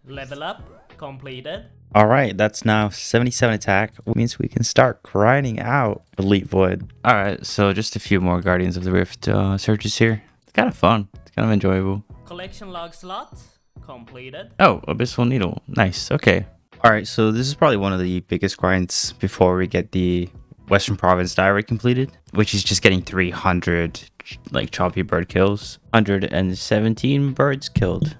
Level up completed. All right, that's now 77 attack, which means we can start grinding out Elite Void. All right, so just a few more Guardians of the Rift searches here. It's kind of fun. It's kind of enjoyable. Collection log slot completed. Oh, Abyssal Needle. Nice. Okay. All right, so this is probably one of the biggest grinds before we get the Western Province Diary completed, which is just getting 300 like choppy bird kills. 117 birds killed.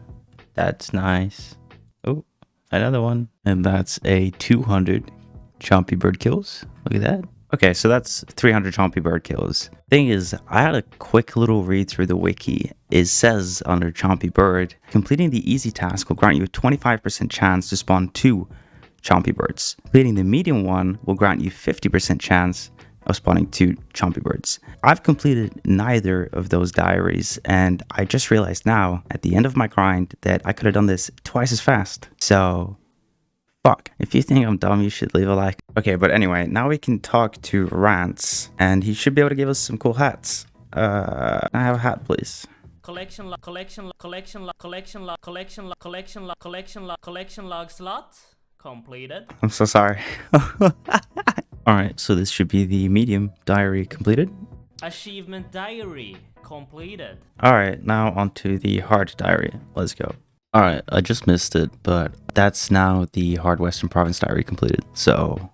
That's nice. Oh, another one. And that's a 200 chompy bird kills. Look at that. Okay, so that's 300 chompy bird kills. Thing is, I had a quick little read through the wiki. It says under chompy bird, completing the easy task will grant you a 25% chance to spawn 2 chompy birds. Completing the medium one will grant you 50% chance of spawning 2 chompy birds. I've completed neither of those diaries, and I just realized now at the end of my grind that I could have done this twice as fast. So fuck. If you think I'm dumb, you should leave a like. Okay, but anyway, now we can talk to Rance, and he should be able to give us some cool hats. Can I have a hat, please? Collection log slot completed. I'm so sorry. Alright, so this should be the medium diary completed. Achievement diary completed. Alright, now onto the hard diary. Let's go. Alright, I just missed it, but that's now the hard Western Province diary completed. So,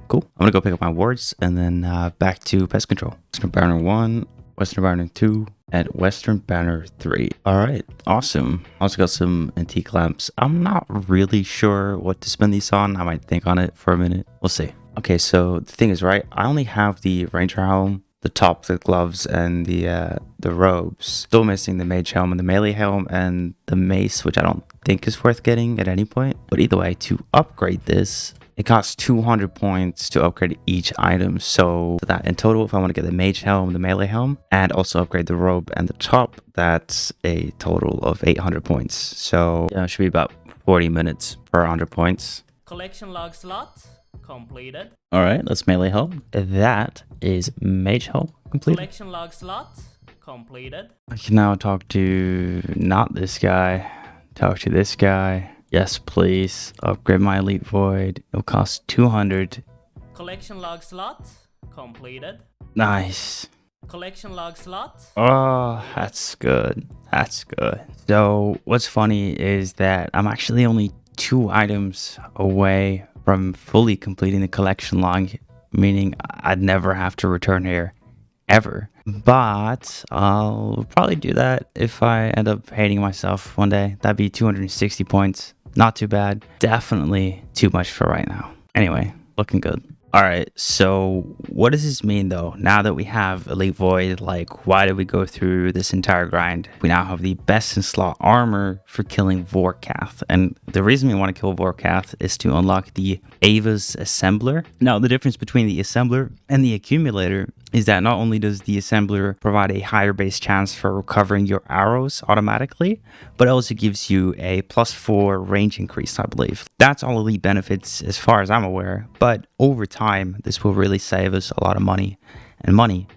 cool. I'm gonna go pick up my wards and then back to pest control. Western Banner 1, Western Banner 2, and Western Banner 3. Alright, awesome. Also got some antique lamps. I'm not really sure what to spend these on. I might think on it for a minute. We'll see. Okay, so the thing is, right, I only have the Ranger Helm, the top, the gloves, and the robes. Still missing the Mage Helm and the Melee Helm and the Mace, which I don't think is worth getting at any point. But either way, to upgrade this, it costs 200 points to upgrade each item. So that in total, if I want to get the Mage Helm, the Melee Helm, and also upgrade the robe and the top, that's a total of 800 points. So yeah, it should be about 40 minutes per 100 points. Collection log slot completed. All right, let's Melee Helm. That is Mage Helm completed. Collection log slot completed. I can now talk to not this guy. Talk to this guy. Yes, please. Upgrade my Elite Void. It'll cost 200. Collection log slot completed. Nice. Collection log slot. Oh, that's good. That's good. So what's funny is that I'm actually only 2 items away from fully completing the collection log, meaning I'd never have to return here ever. But I'll probably do that if I end up hating myself one day. That'd be 260 points. Not too bad. Definitely too much for right now. Anyway, looking good. All right, so what does this mean though? Now that we have Elite Void, like why did we go through this entire grind? We now have the best in slot armor for killing Vorkath. And the reason we want to kill Vorkath is to unlock the Ava's Assembler. Now, the difference between the Assembler and the Accumulator is that not only does the Assembler provide a higher base chance for recovering your arrows automatically, but it also gives you a +4 range increase, I believe. That's all elite benefits as far as I'm aware, but over time, this will really save us a lot of money, and money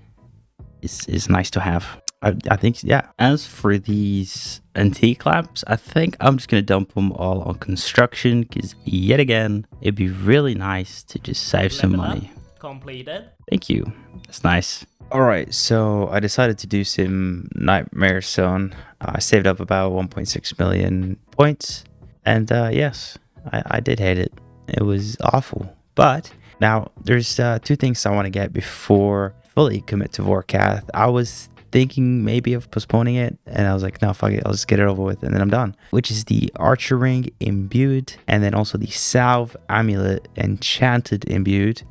is nice to have. I think, yeah. As for these antique lamps, I think I'm just going to dump them all on construction, because yet again, it'd be really nice to just save some money. Completed. Thank you. That's nice. All right, so I decided to do some Nightmare Zone. I saved up about 1.6 million points, and yes, I did hate it. It was awful. But now there's 2 things I want to get before I fully commit to Vorkath. I was thinking maybe of postponing it, and I was like, no, fuck it, I'll just get it over with and then I'm done. Which is the Archer Ring Imbued, and then also the Salve Amulet Enchanted Imbued,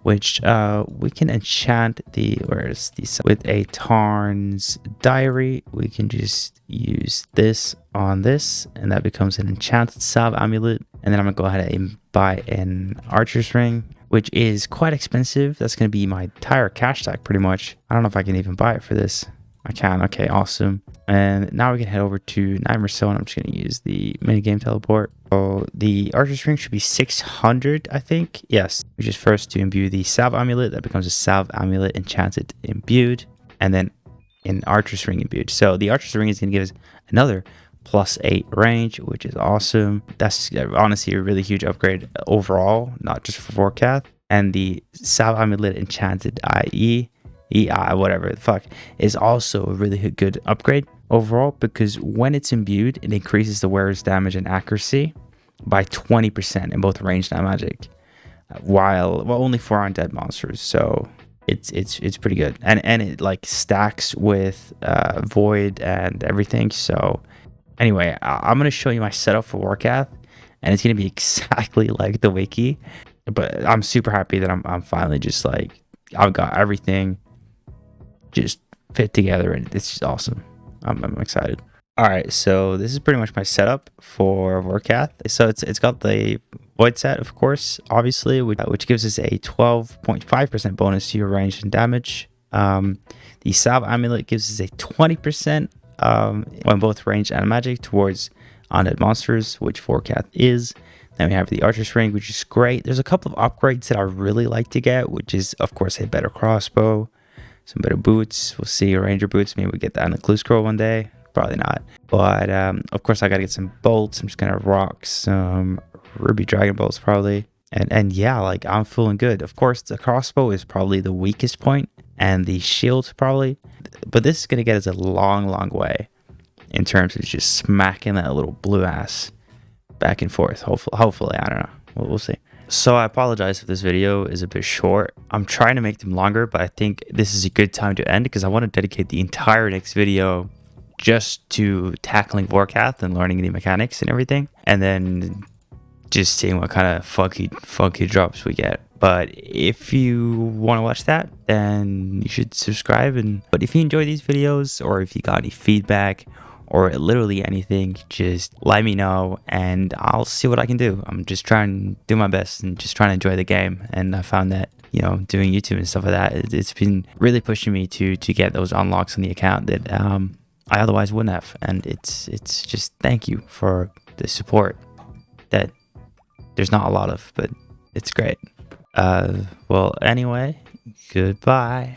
which we can enchant with a Tarn's Diary. We can just use this on this, and that becomes an enchanted Salve Amulet. And then I'm gonna go ahead and buy an Archer's Ring, which is quite expensive. That's gonna be my entire cash stack pretty much. I don't know if I can even buy it for this. I can. Okay, awesome. And now we can head over to Nightmare Zone. I'm just going to use the minigame teleport. So the Archer's Ring should be 600, I think. Yes. Which is first to imbue the Salve Amulet. That becomes a Salve Amulet Enchanted Imbued. And then an Archer's Ring Imbued. So the Archer's Ring is going to give us another +8 range, which is awesome. That's honestly a really huge upgrade overall, not just for Vorkath. And the Salve Amulet Enchanted EI, whatever the fuck, is also a really good upgrade overall, because when it's imbued, it increases the wearer's damage and accuracy by 20% in both ranged and magic, while only for undead monsters. So it's pretty good, and it like stacks with void and everything. So anyway, I'm gonna show you my setup for Vorkath, and it's gonna be exactly like the wiki. But I'm super happy that I'm finally just like, I've got everything just fit together, and it's just awesome. I'm excited. All right, so this is pretty much my setup for Vorkath. So it's got the void set, of course, obviously, which gives us a 12.5% bonus to your range and damage. The Salve Amulet gives us a 20% when both range and magic towards undead monsters, which Vorkath is. Then we have the Archer's Ring, which is great. There's a couple of upgrades that I really like to get, which is, of course, a better crossbow, some better boots. We'll see Ranger boots. Maybe we get that in the Clue Scroll one day. Probably not. But, of course, I got to get some bolts. I'm just going to rock some Ruby Dragon bolts, probably. And yeah, like, I'm feeling good. Of course, the crossbow is probably the weakest point, and the shield probably. But this is going to get us a long, long way in terms of just smacking that little blue ass back and forth. Hopefully, I don't know. We'll see. So I apologize if this video is a bit short. I'm trying to make them longer, but I think this is a good time to end, because I want to dedicate the entire next video just to tackling Vorkath and learning the mechanics and everything, and then just seeing what kind of funky drops we get. But if you want to watch that, then you should subscribe. But if you enjoy these videos, or if you got any feedback, or literally anything, just let me know and I'll see what I can do. I'm just trying to do my best and just trying to enjoy the game. And I found that, you know, doing YouTube and stuff like that, it's been really pushing me to get those unlocks on the account that I otherwise wouldn't have. And it's just thank you for the support that there's not a lot of, but it's great. Well, anyway, goodbye.